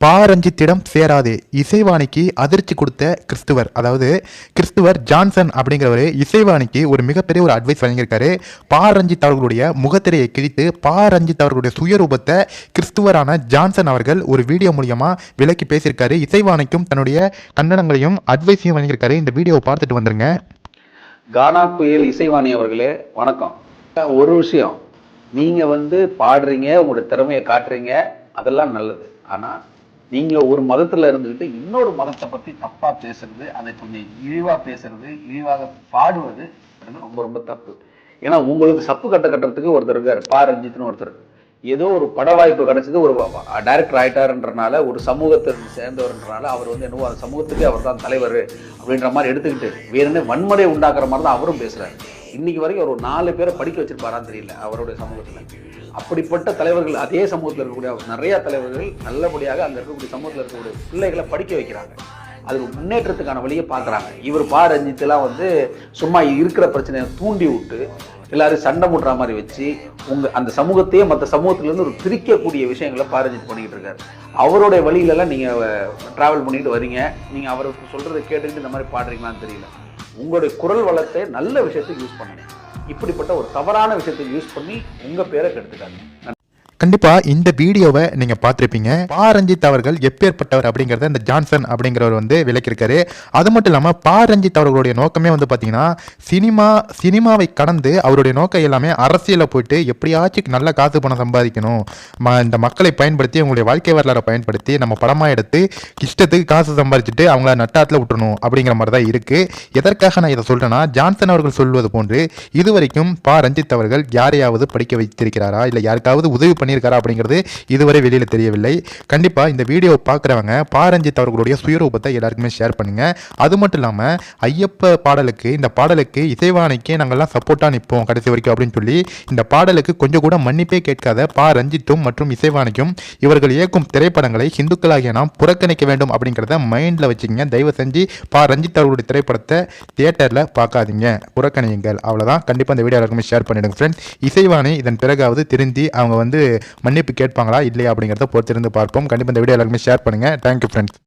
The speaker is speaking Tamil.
பாரஞ்சித்திடம் சேராதே இசைவாணிக்கு அதிர்ச்சி கொடுத்த கிறிஸ்துவர், அதாவது கிறிஸ்துவர் ஜான்சன் அப்படிங்கிறவர் இசைவாணிக்கு ஒரு மிகப்பெரிய ஒரு அட்வைஸ் வழங்கியிருக்காரு. பாரஞ்சித் அவர்களுடைய முகத்திரையை கிழித்து பாரஞ்சித் அவர்களுடைய சுயரூபத்தை கிறிஸ்துவரான ஜான்சன் அவர்கள் ஒரு வீடியோ மூலியமா விலக்கி பேசியிருக்காரு. இசைவாணிக்கும் தன்னுடைய கண்டனங்களையும் அட்வைஸையும் வழங்கியிருக்காரு. இந்த வீடியோவை பார்த்துட்டு வந்துருங்க. கானா புயல் இசைவாணி அவர்களே வணக்கம். ஒரு விஷயம், நீங்க பாடுறீங்க, உங்களோட திறமையை காட்டுறீங்க, அதெல்லாம் நல்லது. ஆனா நீங்க ஒரு மதத்துல இருந்துகிட்டு இன்னொரு மதத்தை பத்தி தப்பா பேசுறது, அதை கொஞ்சம் இழிவா பேசுறது, இழிவாக பாடுவது ரொம்ப ரொம்ப தப்பு. ஏன்னா உங்களுக்கு சப்பு கட்டுறதுக்கு ஒருத்தர் இருக்காரு, ரஞ்சித்னு ஒருத்தர். ஏதோ ஒரு பட வாய்ப்பு கிடைச்சது, ஒரு டைரக்டர் ஆயிட்டாருன்றனால, ஒரு சமூகத்தை சேர்ந்தவர்ன்றனால அவர் என்னவோ அந்த சமூகத்துக்கே அவர் தான் தலைவர் அப்படின்ற மாதிரி எடுத்துக்கிட்டு வேணும்னு வன்முறை உண்டாக்குற மாதிரி தான் அவரும் பேசுறாரு. இன்னைக்கு வரைக்கும் ஒரு 4 பேரை படிக்க வச்சிருப்பாரான்னு தெரியல அவருடைய சமூகத்துல. அப்படிப்பட்ட தலைவர்கள், அதே சமூகத்தில் இருக்கக்கூடிய நிறைய தலைவர்கள் நல்லபடியாக அங்க இருக்கக்கூடிய சமூகத்தில் இருக்கக்கூடிய பிள்ளைகளை படிக்க வைக்கிறாங்க. அது முன்னேற்றத்துக்கான வழியை பார்க்குறாங்க. இவர் ரஞ்சித்லாம் சும்மா இருக்கிற பிரச்சனையை தூண்டி விட்டு எல்லாரும் சண்டை முடுற மாதிரி வச்சு அந்த சமூகத்தையே மற்ற சமூகத்திலேருந்து ஒரு பிரிக்கக்கூடிய விஷயங்களை ரஞ்சித் பண்ணிக்கிட்டு இருக்காரு. அவருடைய வழியிலெல்லாம் நீங்கள் ட்ராவல் பண்ணிட்டு வரீங்க. நீங்கள் அவருக்கு சொல்கிறத கேட்டுக்கிட்டு இந்த மாதிரி பாடுறீங்களான்னு தெரியல. உங்களுடைய குரல் வளத்தை நல்ல விஷயத்துக்கு யூஸ் பண்ணுங்க. இப்படிப்பட்ட ஒரு தவறான விஷயத்துக்கு யூஸ் பண்ணி உங்கள் பேரை கெடுத்துக்காங்க. கண்டிப்பா இந்த வீடியோவை நீங்க பார்த்துருப்பீங்க. பாரஞ்சித் அவர்கள் எப்பேற்பட்டவர் அப்படிங்கறத இந்த ஜான்சன் அப்படிங்கிறவர் விளக்கியிருக்காரு. அது மட்டும் இல்லாம பாரஞ்சித் அவர்களுடைய நோக்கமே பாத்தீங்கன்னா சினிமாவை கடந்து அவருடைய நோக்கம் எல்லாமே அரசியல போயிட்டு எப்படியாச்சும் நல்ல காசு பணம் சம்பாதிக்கணும், இந்த மக்களை பயன்படுத்தி உங்களுடைய வாழ்க்கை வரலாறை பயன்படுத்தி நம்ம படமா எடுத்து இஷ்டத்துக்கு காசு சம்பாதிச்சுட்டு அவங்கள நட்டாத்துல விட்டுறணும் அப்படிங்கிற மாதிரி தான் இருக்கு. எதற்காக நான் இதை சொல்றேன்னா, ஜான்சன் அவர்கள் சொல்வது போன்று இதுவரைக்கும் ரஞ்சித் அவர்கள் யாரையாவது படிக்க வைத்திருக்கிறாரா, இல்ல யாருக்காவது உதவி பண்ணியிருக்காரா அப்படிங்கிறது இதுவரை வெளியில தெரியவில்லை. கண்டிப்பா இந்த வீடியோ பார்க்குறவங்க ரஞ்சித் அவர்களுடைய சுயரூபத்தை எல்லாருக்குமே ஷேர் பண்ணுங்க. அது மட்டும் இல்லாம ஐயப்ப பாடலுக்கு, இந்த பாடலுக்கு இசைவாணிக்கு நாங்கள்லாம் சப்போர்ட்டா நிற்போம் கடைசி வரைக்கும் அப்படின்னு சொல்லி இந்த பாடலுக்கு கொஞ்சம் கூட மன்னிப்பே கேட்காத ரஞ்சித்தும் மற்றும் இசைவாணிக்கும் இவர்கள் இயக்கும் திரைப்படங்களை ஹிந்துக்களாகிய நாம் புறக்கணிக்க வேண்டும் அப்படிங்கிறத மைண்ட்ல வச்சுக்கங்க. தயவு செஞ்சு ரஞ்சித் அவர்களுடைய திரைப்படத்தை தியேட்டர்ல பார்க்காதீங்க, புறக்கணியுங்கள். அவ்வளவுதான். கண்டிப்பா இந்த வீடியோ எல்லாருக்குமே ஷேர் பண்ணிடுங்க ஃப்ரெண்ட்ஸ். இசைவாணி இதன் பிறகாவது திருந்தி அவங்க மன்னிப்பு கேட்பாங்களா இல்லையா அப்படிங்கிறத பொறுத்திருந்து பார்ப்போம். கண்டிப்பாக இந்த வீடியோ எல்லாருமே ஷேர் பண்ணுங்கள். Thank you friends.